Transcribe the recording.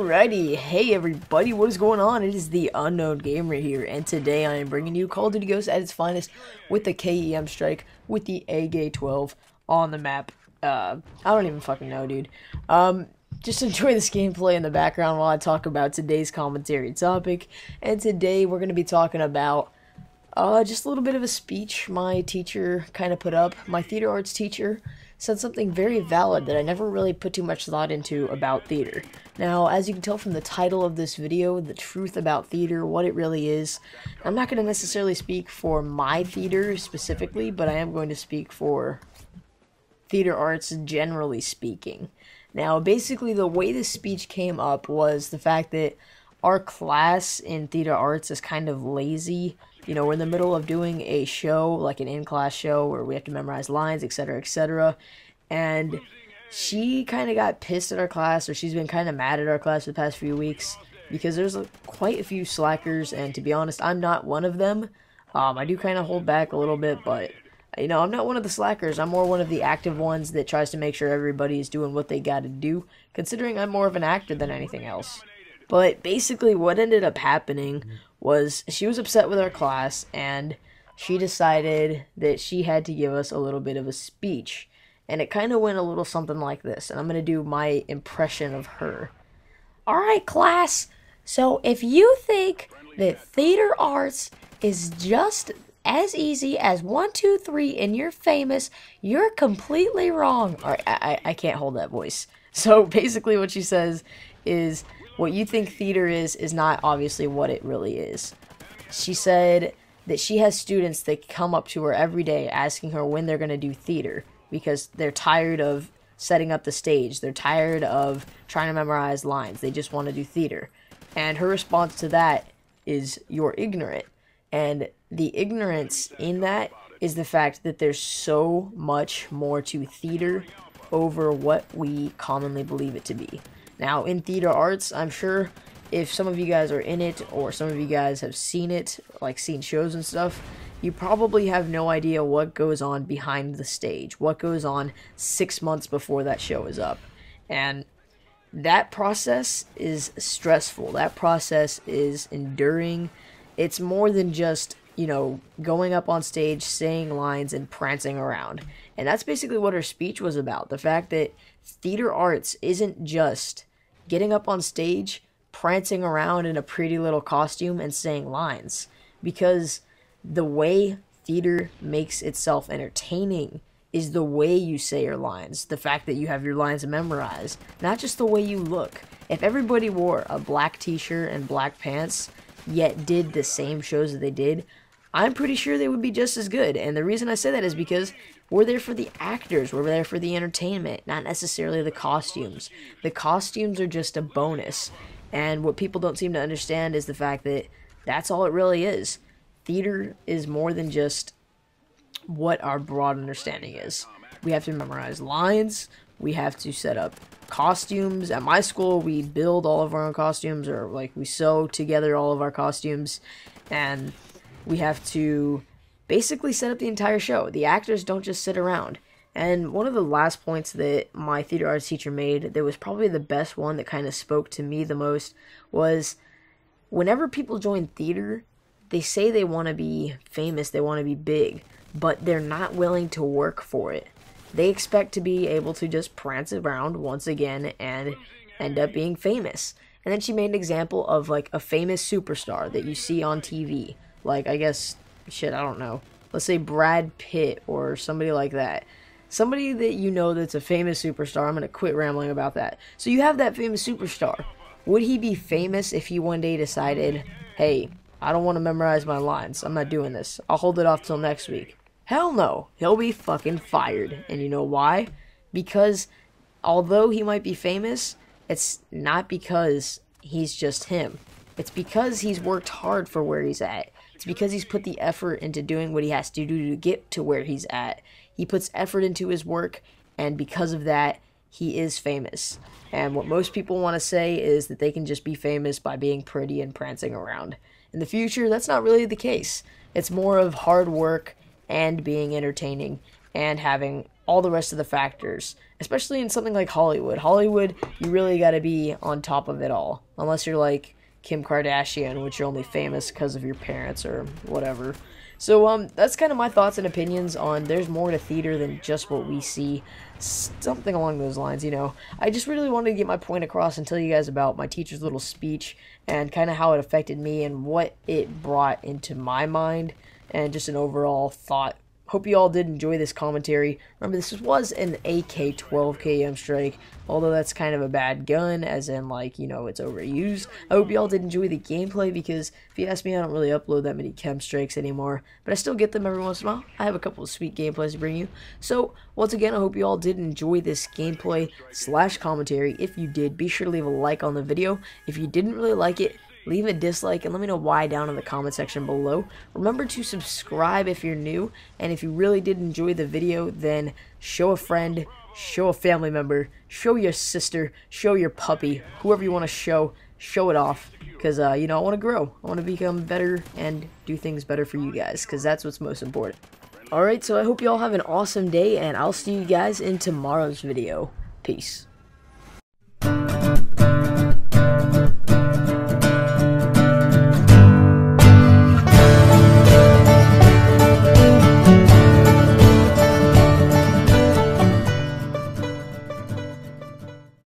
Alrighty, hey everybody, what is going on? It is the Unknown Gamer here, and today I am bringing you Call of Duty Ghosts at its finest with the KEM strike with the AG-12 on the map. I don't even fucking know, dude. Just enjoy this gameplay in the background while I talk about today's commentary topic, and today we're going to be talking about just a little bit of a speech my teacher kind of put up. My theater arts teacher said something very valid that I never really put too much thought into about theater. Now, as you can tell from the title of this video, the truth about theater, what it really is, I'm not going to necessarily speak for my theater specifically, but I am going to speak for theater arts generally speaking. Now, basically the way this speech came up was the fact that our class in theater arts is kind of lazy. You know, we're in the middle of doing a show, like an in-class show, where we have to memorize lines, etc., etc., and she kind of got pissed at our class, or she's been kind of mad at our class for the past few weeks, because there's quite a few slackers, and to be honest, I'm not one of them. I do kind of hold back a little bit, but, you know, I'm not one of the slackers. I'm more one of the active ones that tries to make sure everybody is doing what they gotta do, considering I'm more of an actor than anything else. But basically what ended up happening was she was upset with our class, and she decided that she had to give us a little bit of a speech. And it kind of went a little something like this, and I'm going to do my impression of her. Alright, class, so if you think that theater arts is just as easy as 1, 2, 3 and you're famous, you're completely wrong. Alright, I can't hold that voice. So basically what she says is, what you think theater is not obviously what it really is. She said that she has students that come up to her every day asking her when they're going to do theater, because they're tired of setting up the stage. They're tired of trying to memorize lines. They just want to do theater. And her response to that is, you're ignorant. And the ignorance in that is the fact that there's so much more to theater over what we commonly believe it to be. Now, in theater arts, I'm sure if some of you guys are in it, or some of you guys have seen it, like seen shows and stuff, you probably have no idea what goes on behind the stage, what goes on 6 months before that show is up. And that process is stressful. That process is enduring. It's more than just, you know, going up on stage, saying lines, and prancing around. And that's basically what her speech was about. The fact that theater arts isn't just getting up on stage, prancing around in a pretty little costume, and saying lines. Because the way theater makes itself entertaining is the way you say your lines. The fact that you have your lines memorized, not just the way you look. If everybody wore a black t-shirt and black pants, yet did the same shows that they did, I'm pretty sure they would be just as good. And the reason I say that is because we're there for the actors, we're there for the entertainment, not necessarily the costumes. The costumes are just a bonus. And what people don't seem to understand is the fact that that's all it really is. Theater is more than just what our broad understanding is. We have to memorize lines, we have to set up costumes. At my school, we build all of our own costumes, or like we sew together all of our costumes, and we have to basically set up the entire show. The actors don't just sit around. And one of the last points that my theater arts teacher made, that was probably the best one that kind of spoke to me the most, was whenever people join theater, they say they want to be famous, they want to be big, but they're not willing to work for it. They expect to be able to just prance around once again and end up being famous. And then she made an example of like a famous superstar that you see on TV. Like, I guess, shit, I don't know. Let's say Brad Pitt or somebody like that. Somebody that you know that's a famous superstar. I'm going to quit rambling about that. So you have that famous superstar. Would he be famous if he one day decided, hey, I don't want to memorize my lines. I'm not doing this. I'll hold it off till next week. Hell no. He'll be fucking fired. And you know why? Because although he might be famous, it's not because he's just him. It's because he's worked hard for where he's at. It's because he's put the effort into doing what he has to do to get to where he's at. He puts effort into his work, and because of that, he is famous. And what most people want to say is that they can just be famous by being pretty and prancing around. In the future, that's not really the case. It's more of hard work and being entertaining and having all the rest of the factors, especially in something like Hollywood. Hollywood, you really got to be on top of it all, unless you're like Kim Kardashian, which you're only famous because of your parents or whatever. So that's kind of my thoughts and opinions on there's more to theater than just what we see. Something along those lines, you know. I just really wanted to get my point across and tell you guys about my teacher's little speech and kind of how it affected me and what it brought into my mind and just an overall thought. Hope you all did enjoy this commentary. Remember, this was an AK-12 KEM strike, although that's kind of a bad gun, as in, like, you know, it's overused. I hope you all did enjoy the gameplay, because if you ask me, I don't really upload that many KEM strikes anymore, but I still get them every once in a while. I have a couple of sweet gameplays to bring you. So, once again, I hope you all did enjoy this gameplay / commentary. If you did, be sure to leave a like on the video. If you didn't really like it, leave a dislike and let me know why down in the comment section below. Remember to subscribe if you're new, and if you really did enjoy the video, then show a friend, show a family member, show your sister, show your puppy, whoever you want to show it off, because you know, I want to grow, I want to become better and do things better for you guys, because that's what's most important. Alright, so I hope you all have an awesome day, and I'll see you guys in tomorrow's video. Peace.